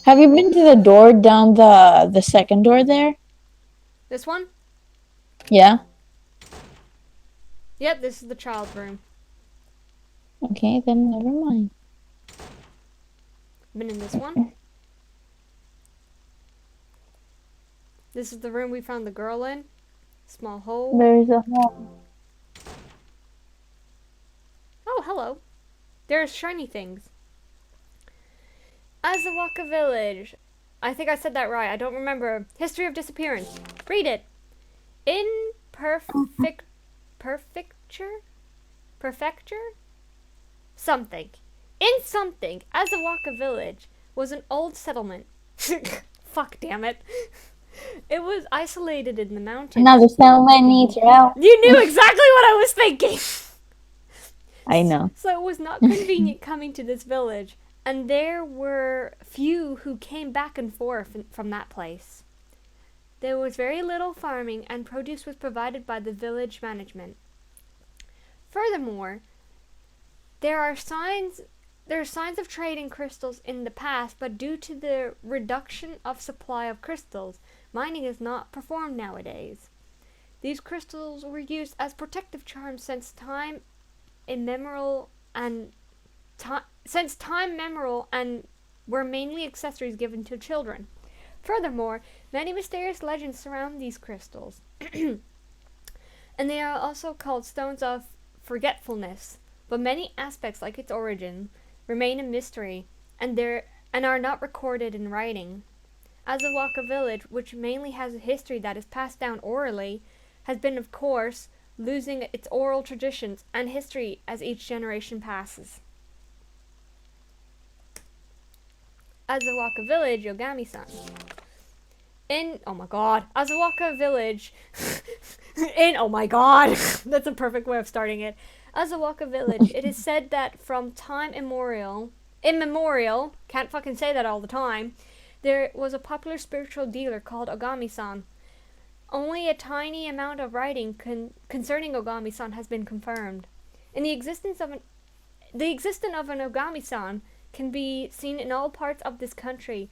Have you been to the door down the second door there? This one? Yeah. Yep, this is the child's room. Okay, then never mind. Been in this one. This is the room we found the girl in. Small hole. There's a hole. Oh, hello. There's shiny things. Azawaka Village. I think I said that right. I don't remember. History of disappearance. Read it. In prefecture? Something. In something, Azawaka Village was an old settlement. Fuck, damn it. It was isolated in the mountains. Now the settlement needs your help. You knew exactly what I was thinking. I know. So it was not convenient coming to this village, and there were few who came back and forth from that place. There was very little farming, and produce was provided by the village management. Furthermore, there are signs of trade in crystals in the past, but due to the reduction of supply of crystals, mining is not performed nowadays. These crystals were used as protective charms since time immemorial and were mainly accessories given to children. Furthermore, many mysterious legends surround these crystals, and they are also called stones of forgetfulness. But many aspects, like its origin, remain a mystery, and are not recorded in writing. Azawaka Village, which mainly has a history that is passed down orally, has been, of course, losing its oral traditions and history as each generation passes. Azawaka Village, Yogami-san. Oh my god, Azawaka Village, oh my god, that's a perfect way of starting it. Azawaka Village, it is said that from time immemorial, can't fucking say that all the time, there was a popular spiritual dealer called Ogami-san. Only a tiny amount of writing concerning Ogami-san has been confirmed. The existence of an Ogami-san can be seen in all parts of this country,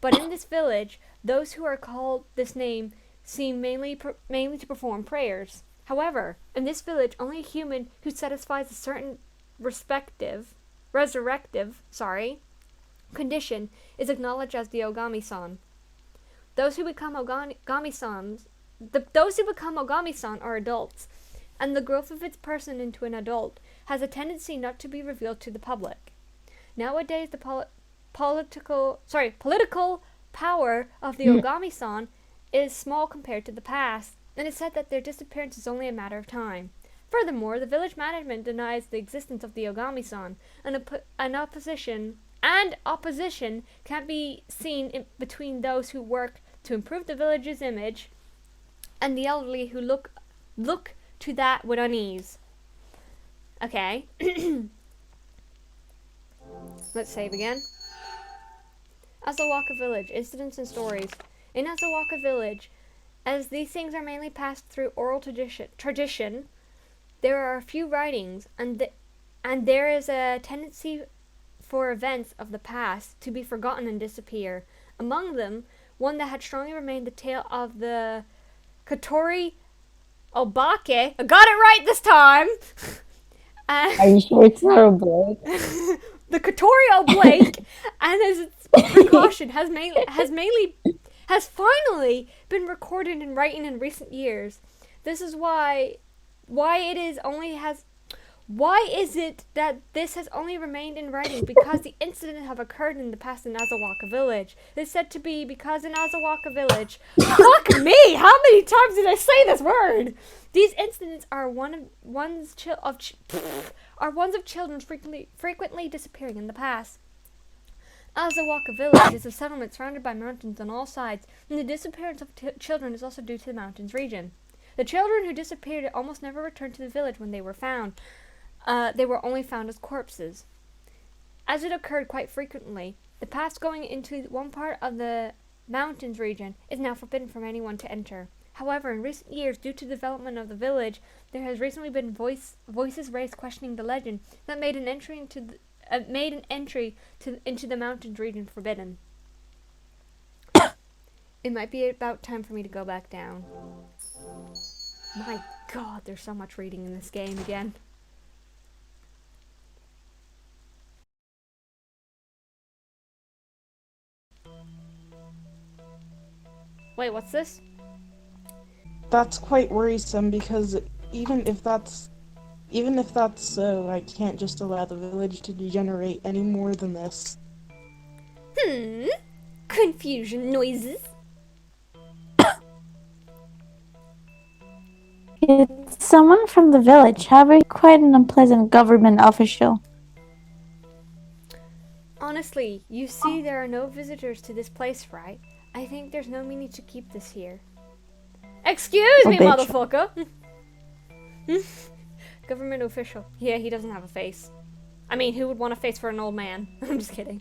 but in this village, those who are called this name seem mainly to perform prayers. However, in this village, only a human who satisfies a certain resurrective condition is acknowledged as the Ogami-san. Those who become Ogami-san are adults, and the growth of its person into an adult has a tendency not to be revealed to the public. Nowadays, the political power of the Ogami-san is small compared to the past, and it's said that their disappearance is only a matter of time. Furthermore, the village management denies the existence of the Ogami-san, and opposition can be seen between those who work to improve the village's image and the elderly who look to that with unease. Okay. Let's save again. Azawaka Village, incidents and stories. In Azawaka Village, as these things are mainly passed through oral tradition, there are a few writings, and there is a tendency for events of the past to be forgotten and disappear. Among them, one that had strongly remained the tale of the Katori Obake. I got it right this time! Are you sure it's not a Blake? The Katorio Blake, and as its precaution, has finally been recorded in writing in recent years. This is why is it that this has only remained in writing? Because the incident have occurred in the past in Azawaka Village. It's said to be because in Azawaka Village, fuck me! How many times did I say this word? These incidents are ones of children frequently disappearing in the past. Azawaka Village is a settlement surrounded by mountains on all sides, and the disappearance of children is also due to the mountains region. The children who disappeared almost never returned to the village when they were found. They were only found as corpses. As it occurred quite frequently, the path going into one part of the mountains region is now forbidden for anyone to enter. However, in recent years, due to the development of the village, there has recently been voices raised questioning the legend that made an entry into the mountains region forbidden. It might be about time for me to go back down. My god, there's so much reading in this game again. Wait, what's this? That's quite worrisome because even if that's so, I can't just allow the village to degenerate any more than this. Confusion noises. It's someone from the village, however, quite an unpleasant government official. Honestly, you see there are no visitors to this place, right? I think there's no meaning to keep this here. Excuse me, bitch. motherfucker! Government official. Yeah, he doesn't have a face. I mean, who would want a face for an old man? I'm just kidding.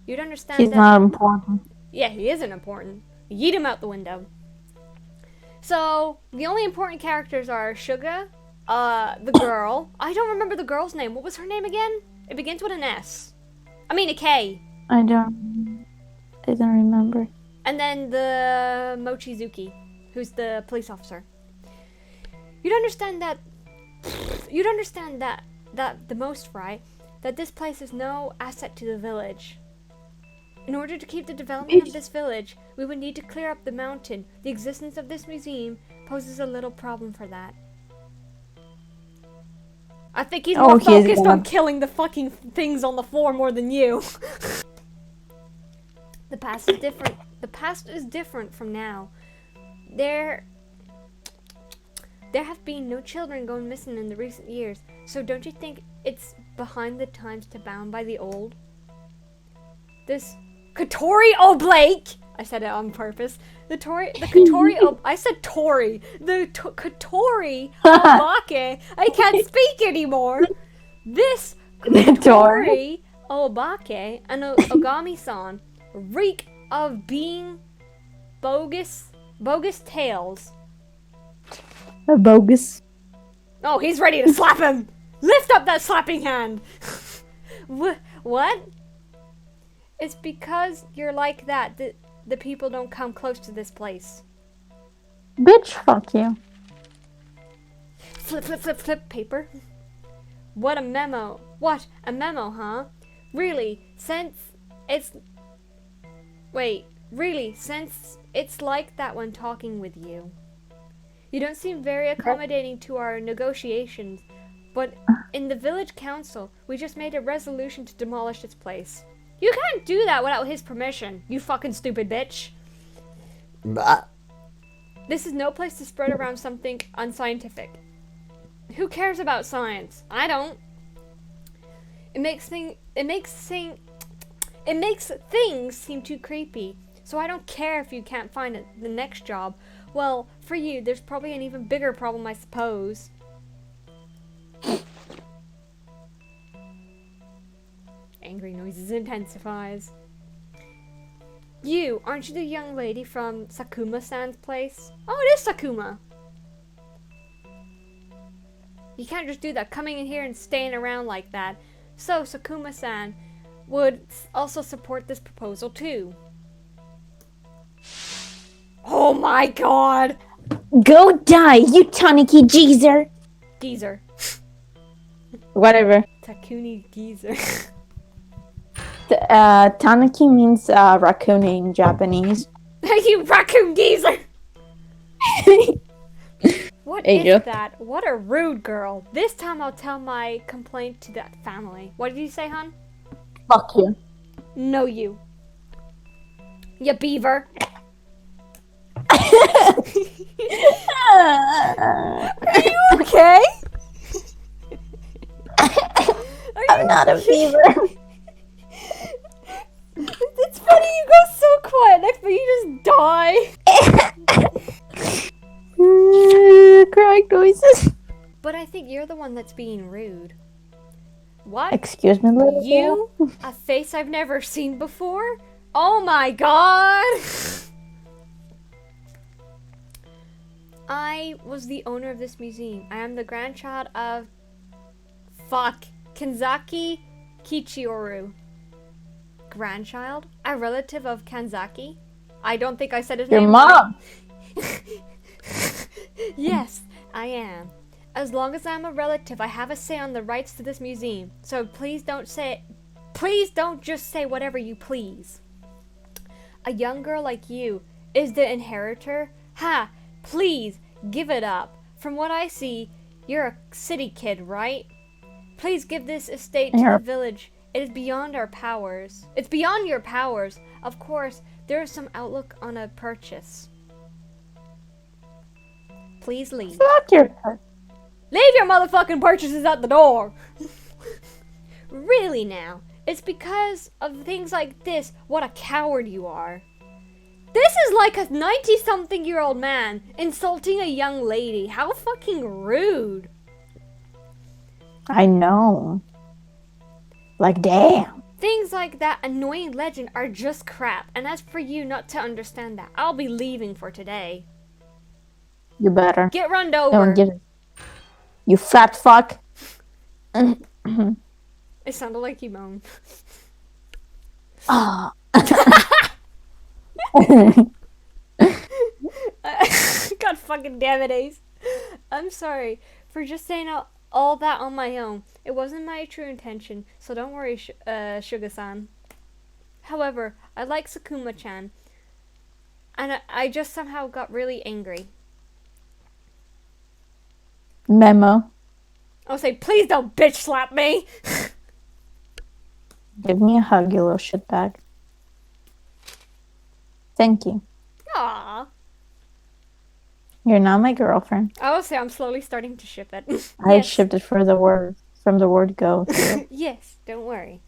You'd understand He's that... not important. Yeah, he isn't important. Yeet him out the window. So, the only important characters are Suga, the girl. I don't remember the girl's name. What was her name again? It begins with an S. I mean a K. I don't remember. And then the Mochizuki, who's the police officer. You'd understand that the most, right? That this place is no asset to the village. In order to keep the development of this village, we would need to clear up the mountain. The existence of this museum poses a little problem for that. I think he's more focused on killing the fucking things on the floor more than you. The past is different. The past is different from now. There have been no children going missing in the recent years, so don't you think it's behind the times to bound by the old? This Katori Oblake! I said it on purpose. I said Tori. The Katori Obake. I can't speak anymore. This Katori Obake and Ogami-san reek of being bogus tales. Bogus. Oh, he's ready to slap him! Lift up that slapping hand! What? It's because you're like that the people don't come close to this place. Bitch, fuck you. Flip paper. What a memo. What? A memo, huh? Really, since it's like that when talking with you. You don't seem very accommodating to our negotiations, but in the village council, we just made a resolution to demolish this place. You can't do that without his permission, you fucking stupid bitch. Bah. This is no place to spread around something unscientific. Who cares about science? I don't. It makes things seem too creepy. So I don't care if you can't find the next job. Well, for you, there's probably an even bigger problem, I suppose. Angry noises intensifies. You, aren't you the young lady from Sakuma-san's place? Oh, it is Sakuma. You can't just do that, coming in here and staying around like that. So, Sakuma-san would also support this proposal too. Oh my god! Go die, you Taniki GEEZER! GEEZER. Whatever. Takuni GEEZER. Taniki means raccoon in Japanese. You raccoon geezer! What is that? What a rude girl. This time I'll tell my complaint to that family. What did you say, hon? Fuck you. No, you. You beaver. Are you okay? I'm not a beaver. It's funny you go so quiet. Next thing you just die. Crying noises. But I think you're the one that's being rude. What? Excuse me, little You? A face I've never seen before? Oh my god! I was the owner of this museum. I am the grandchild of... Kanzaki Kichioru. Grandchild? A relative of Kanzaki? I don't think I said his Your name. mom. Yes, I am. As long as I'm a relative, I have a say on the rights to this museum. So please don't just say whatever you please. A young girl like you is the inheritor? Ha! Please, give it up. From what I see, you're a city kid, right? Please give this estate to the village. It is beyond our powers. It's beyond your powers. Of course, there is some outlook on a purchase. Please leave. Fuck your purse. Leave your motherfucking purchases at the door! Really now? It's because of things like this, what a coward you are. This is like a 90-something-year-old man insulting a young lady. How fucking rude. I know. Like, damn. Things like that annoying legend are just crap, and as for you not to understand that, I'll be leaving for today. You better. Get runned over. Don't get it. You fat fuck. It sounded like you moaned. Ah. God fucking damn it, Ace. I'm sorry for just saying all that on my own. It wasn't my true intention, so don't worry, Suga-san. However, I like Sakuma-chan, and I just somehow got really angry. Memo. I'll say, please don't bitch slap me! Give me a hug, you little shitbag. Thank you. Aww. You're not my girlfriend. I will say I'm slowly starting to ship it. I Yes. shipped it from the word go. Too. Yes, don't worry.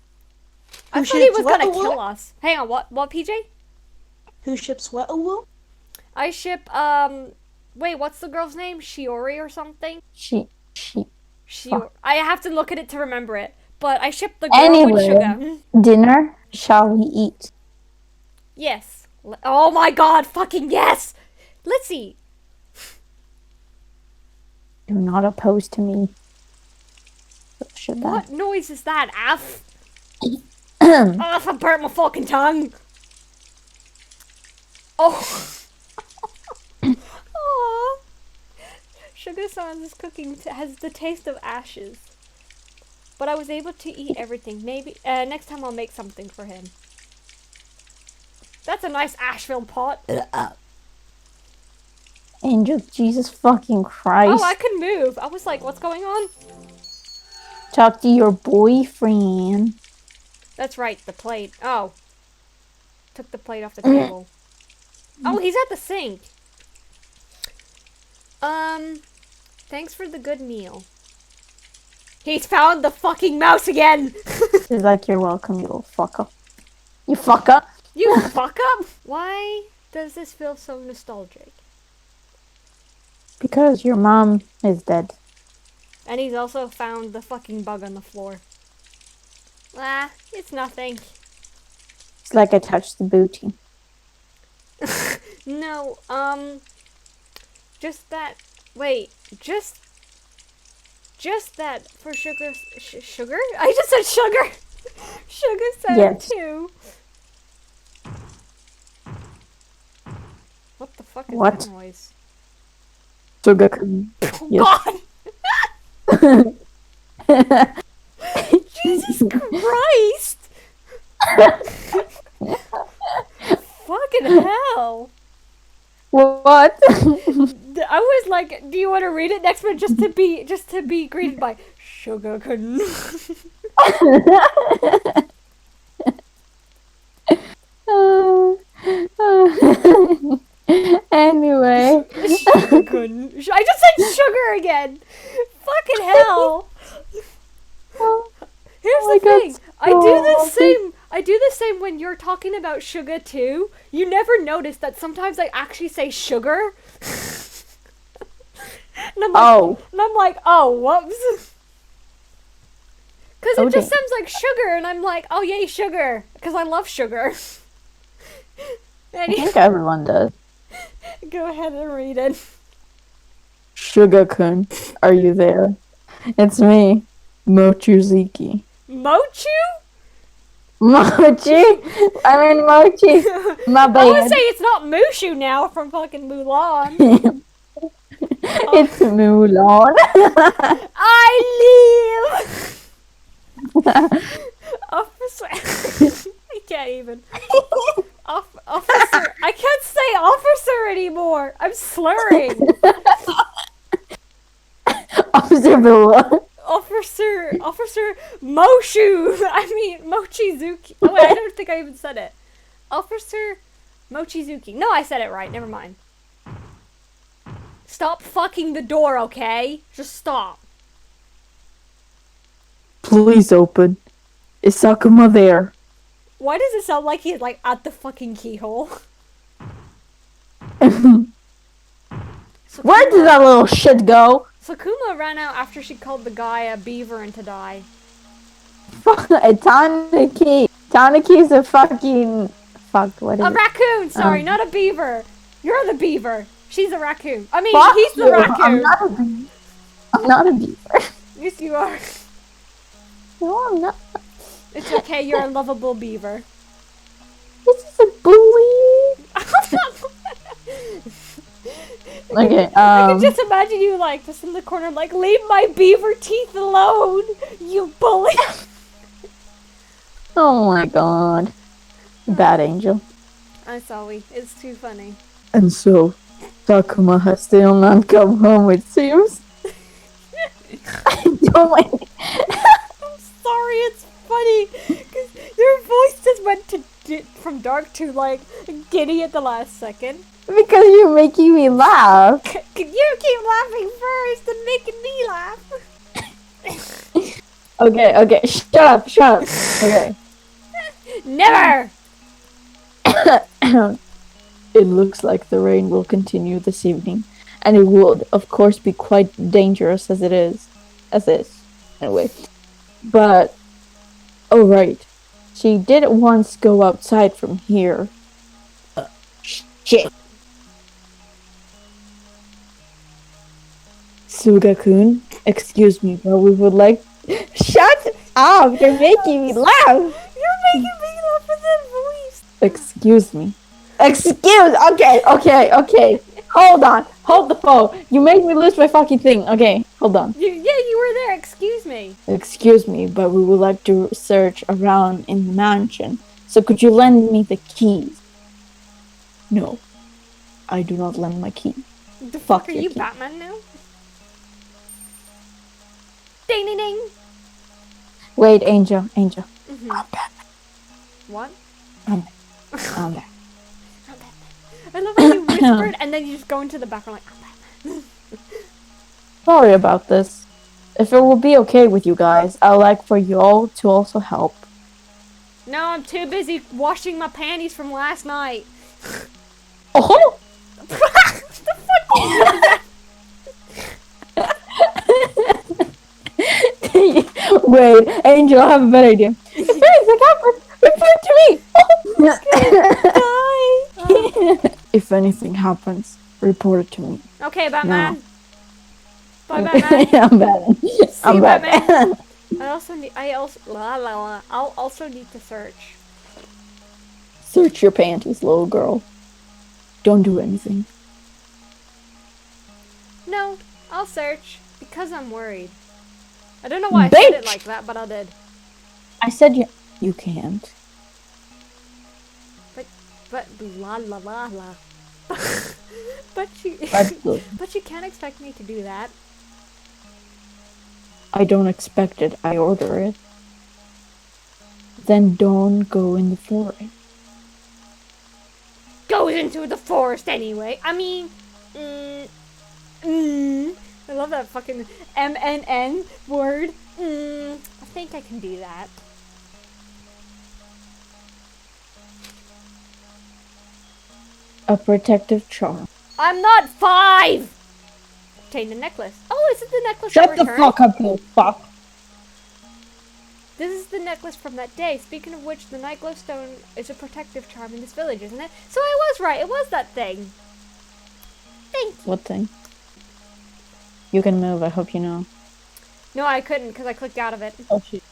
Who I thought he ships was gonna what? kill us. Hang on, what, PJ? Who ships what? Oh, I ship, wait, what's the girl's name? Shiori or something? Fuck. I have to look at it to remember it. But I ship the girl with Anyway. sugar. Dinner shall we eat? Yes. Oh my god, fucking yes! Let's eat. Do not oppose to me. Shitbag. What noise is that, Af? Oh, I burnt my fucking tongue. Oh. Aww. Suga-san's cooking has the taste of ashes. But I was able to eat everything. Maybe next time I'll make something for him. That's a nice ash-filled pot. Angel, Jesus fucking Christ. Oh, I can move. I was like, what's going on? Talk to your boyfriend. That's right, the plate. Oh. Took the plate off the table. Oh, he's at the sink. Thanks for the good meal. He's found the fucking mouse again! She's like, you're welcome, you little fucker. You fucker. You fuck up! Why does this feel so nostalgic? Because your mom is dead. And he's also found the fucking bug on the floor. Ah, it's nothing. It's like I touched the booty. No, just that, wait, just that for sugar, sugar? I just said sugar! Sugar said Yes. it too. What the fuck is What? that noise? Sugar. God! Jesus Christ! Fucking hell! What? I was like, do you want to read it next one just to be greeted by sugar cane? Anyway. Sugar cane. I just said sugar again. Fucking hell! Here's Oh the my thing. God, I do the same when you're talking about sugar too. You never notice that sometimes I actually say sugar. And I'm like, oh, whoops. Because it just sounds like sugar, and I'm like, oh yay, sugar. Because I love sugar. I think everyone does. Go ahead and read it. Sugar-kun, are you there? It's me, Mochuziki. Mochu? Mochi? I mean Mochi. My I would bad. say it's not Mushu now from fucking Mulan. It's Mulan. I live! Officer. I can't even. Officer. I can't say officer anymore. I'm slurring. Officer Mulan. Officer Moshu. I mean Mochizuki. Oh wait, I don't think I even said it. Officer Mochizuki. No, I said it right. Never mind. Stop fucking the door, okay? Just stop. Please open. Is Sakuma there? Why does it sound like he's like at the fucking keyhole? Where did that little shit go? Sakuma ran out after she called the guy a beaver and to die. Tanaki. Tanaki's a fucking... Fuck, what is A it? raccoon! Sorry, not a beaver. You're the beaver. She's a raccoon. I mean, Fuck he's the you. raccoon. I'm not a beaver. Yes, you are. No, I'm not. It's okay, you're a lovable beaver. This is a bully. Okay, I can just imagine you like just in the corner like, leave my beaver teeth alone, you bully. Oh my god. Bad angel. I'm sorry, it's too funny. And so, Sakuma has still not come home, it seems. I don't like... I'm sorry, it's funny, because your voice just went to from dark to like giddy at the last second. Because you're making me laugh. You keep laughing first and making me laugh. Okay, shut up. Okay. Never! It looks like the rain will continue this evening, and it would, of course, be quite dangerous as is. Anyway. But, oh right, she did once go outside from here. Shit. Suga-kun, excuse me, but we would like... Shut up! You're making me laugh! You're making me laugh with that voice. Excuse me. Okay. Hold on. Hold the phone. You made me lose my fucking thing. Okay, hold on. You were there, excuse me. Excuse me, but we would like to search around in the mansion. So could you lend me the keys? No. I do not lend my key. The Fuck fuck are your you, key. Batman now? Ding ding ding. Wait, Angel. Mm-hmm. I'm back. What? I'm back. I love how you whispered and then you just go into the background like, I'm Batman. Sorry about this. If it will be okay with you guys, I'd like for you all to also help. No, I'm too busy washing my panties from last night. Oh! What the fuck did you do that? Wait, Angel, I have a better idea. If anything happens, report to me! If anything happens, report it to me. Okay, Batman. No. Bye, Batman. I'm Batman. I'm Batman. Batman. I'll also need to search. Search your panties, little girl. Don't do anything. No, I'll search because I'm worried. I don't know why I said it like that, but I did. I said you can't. But la la la la. but you can't expect me to do that. I don't expect it. I order it. Then don't go in the forest. Goes into the forest anyway. I mean, I love that fucking MNN word. I think I can do that. A protective charm. I'm not 5! Obtain the necklace. Oh, is it the necklace Shut I the returned? fuck up, you fuck. This is the necklace from that day. Speaking of which, the night glowstone is a protective charm in this village, isn't it? So I was right. It was that thing. Thank you. What thing? You can move, I hope you know. No, I couldn't because I clicked out of it. Oh shit.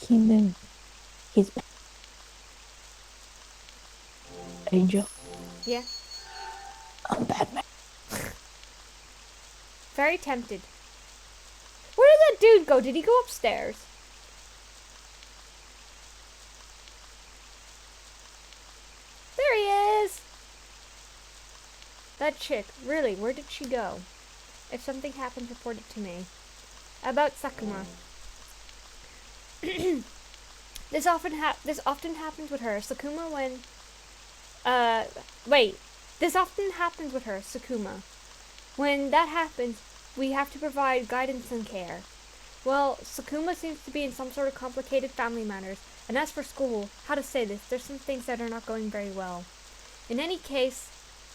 He moved. He's back. Angel, Yeah. I'm Batman. Very tempted. Where did that dude go? Did he go upstairs? There he is! That chick, really, where did she go? If something happens, report it to me. About Sakuma. This often happens with her. Sakuma when... wait. This often happens with her, Sakuma. When that happens, we have to provide guidance and care. Well, Sakuma seems to be in some sort of complicated family matters. And as for school, how to say this, there's some things that are not going very well. In any case,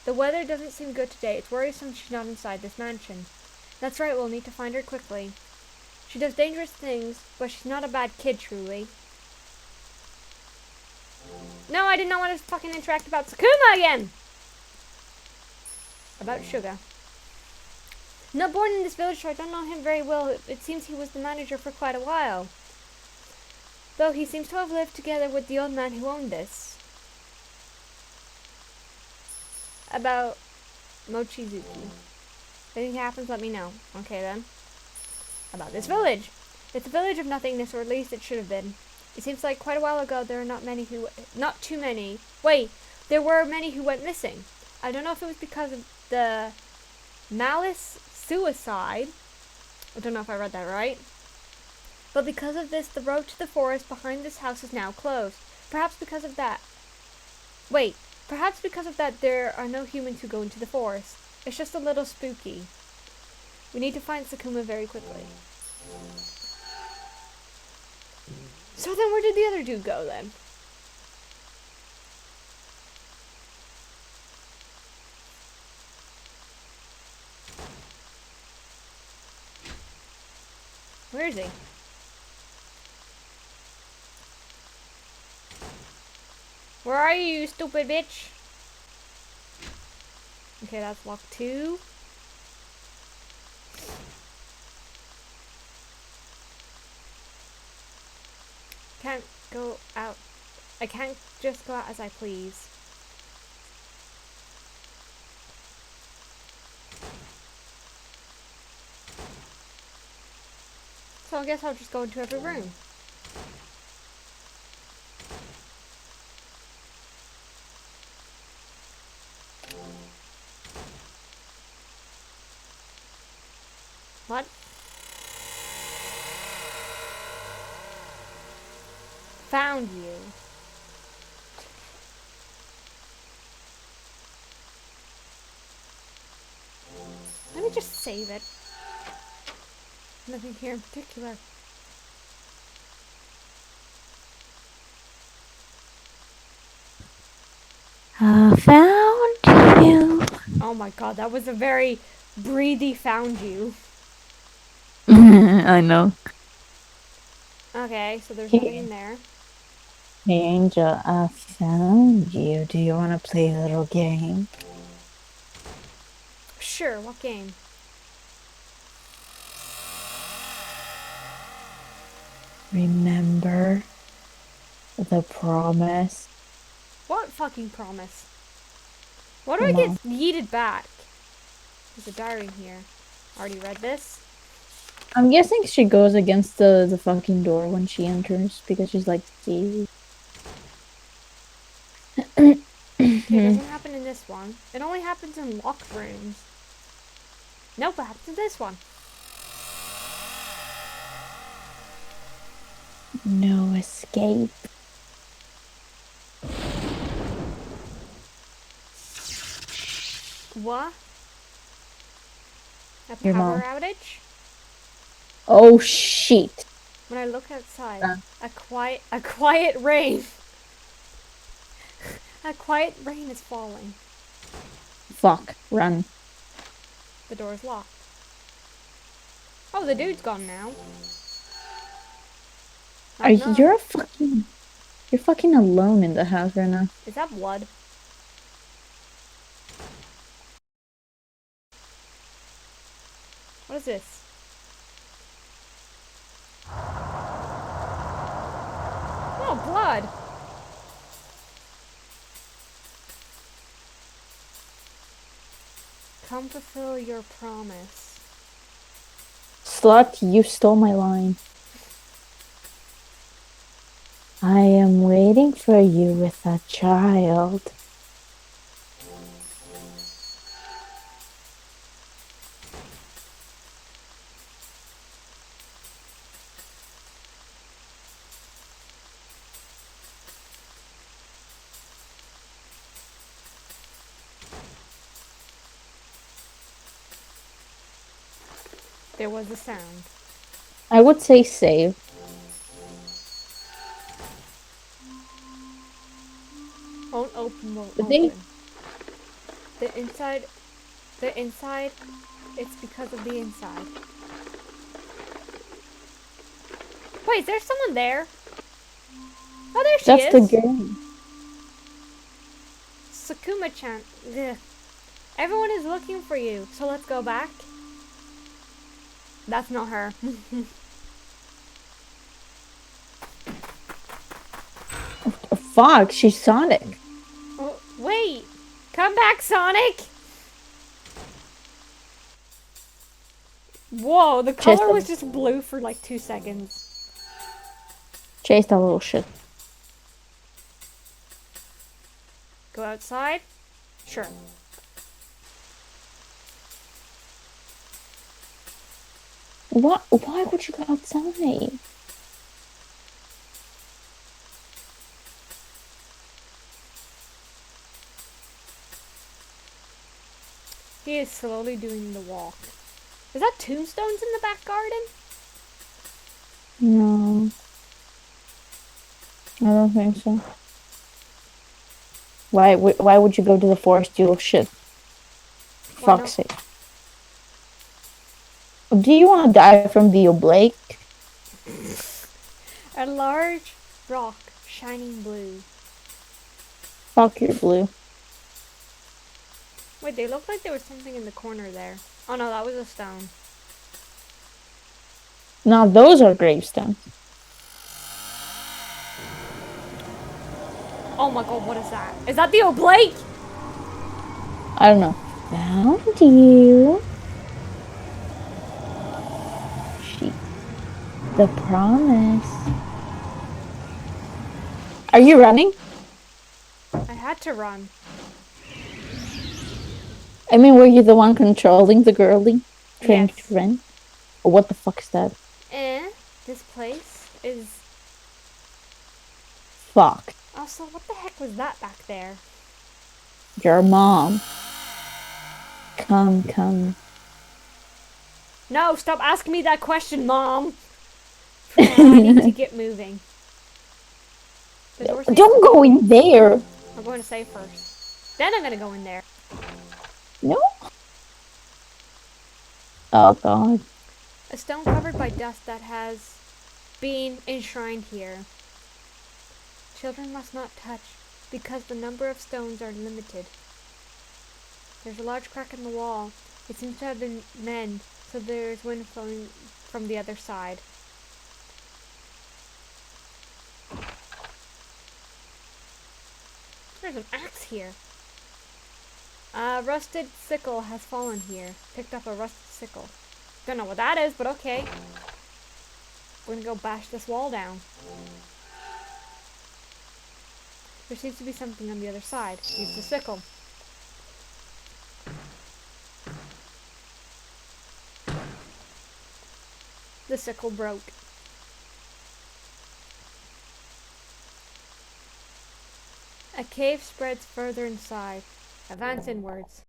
the weather doesn't seem good today. It's worrisome she's not inside this mansion. That's right, we'll need to find her quickly. She does dangerous things, but she's not a bad kid, truly. No, I did not want to fucking interact about Sakuma again! About Suga. Not born in this village, so I don't know him very well. It seems he was the manager for quite a while. Though he seems to have lived together with the old man who owned this. About Mochizuki. If anything happens, let me know. Okay then. About this village. It's a village of nothingness, or at least it should have been. It seems like quite a while ago there were not too many. Wait, there were many who went missing. I don't know if it was because of the malice suicide. I don't know if I read that right. But because of this, the road to the forest behind this house is now closed. Perhaps because of that. Wait, perhaps because of that there are no humans who go into the forest. It's just a little spooky. We need to find Sakuma very quickly. So then where did the other dude go then? Where is he? Where are you, you stupid bitch? Okay, that's lock 2. Can't go out. I can't just go out as I please. So I guess I'll just go into every room. What? Found you. Let me just save it. Nothing here in particular. I found you. Oh my god, that was a very breathy found you. I know. Okay, so there's nothing in there. Hey Angel, I found you. Do you want to play a little game? Sure, what game? Remember the promise? What fucking promise? Why do Come I get on. yeeted back? There's a diary in here. Already read this? I'm guessing she goes against the fucking door when she enters because she's like, see. Okay, it doesn't happen in this one. It only happens in locked rooms. Nope, it happens in this one. No escape. What? A Your power mom. outage? Oh shit. When I look outside, a quiet rain. A quiet rain is falling. Fuck. Run. The door is locked. Oh, the dude's gone now. Are you, you're fucking alone in the house right now. Is that blood? What is this? Oh, blood! Come fulfill your promise. Slut, you stole my line. I am waiting for you with a child. There was a sound. I would say save. Won't open, won't The open. thing- The inside, it's because of the inside. Wait, is there someone there? Oh, there she That's is. the girl. Sakuma-chan. Ugh. Everyone is looking for you, so let's go back. That's not her. Fuck, she's Sonic. Oh, wait! Come back, Sonic! Whoa, the color was just blue for like 2 seconds. Chase that little shit. Go outside? Sure. What? Why would you go outside? He is slowly doing the walk. Is that tombstones in the back garden? No. I don't think so. Why would you go to the forest, you little shit? Why Fuck's sake. Do you want to die from the oblique? A large rock shining blue. Fuck your blue. Wait, they looked like there was something in the corner there. Oh no, that was a stone. Now those are gravestones. Oh my god, what is that? Is that the oblique? I don't know. Found you. She. The promise. Are you running? I had to run. I mean, were you the one controlling the girlie? Trying Yes. to run? Or what the fuck is that? This place is... Fuck. Also, what the heck was that back there? Your mom. Come. No, stop asking me that question, Mom! I need to get moving. The door's Don't go in there. I'm going to save first. Then I'm going to go in there. No. Oh god. A stone covered by dust that has been enshrined here. Children must not touch because the number of stones are limited. There's a large crack in the wall. It seems to have been mended, so there's wind flowing from the other side. There's an axe here. A rusted sickle has fallen here. Picked up a rusted sickle. Don't know what that is, but okay. We're gonna go bash this wall down. There seems to be something on the other side. Use the sickle. The sickle broke. A cave spreads further inside. Advance inwards.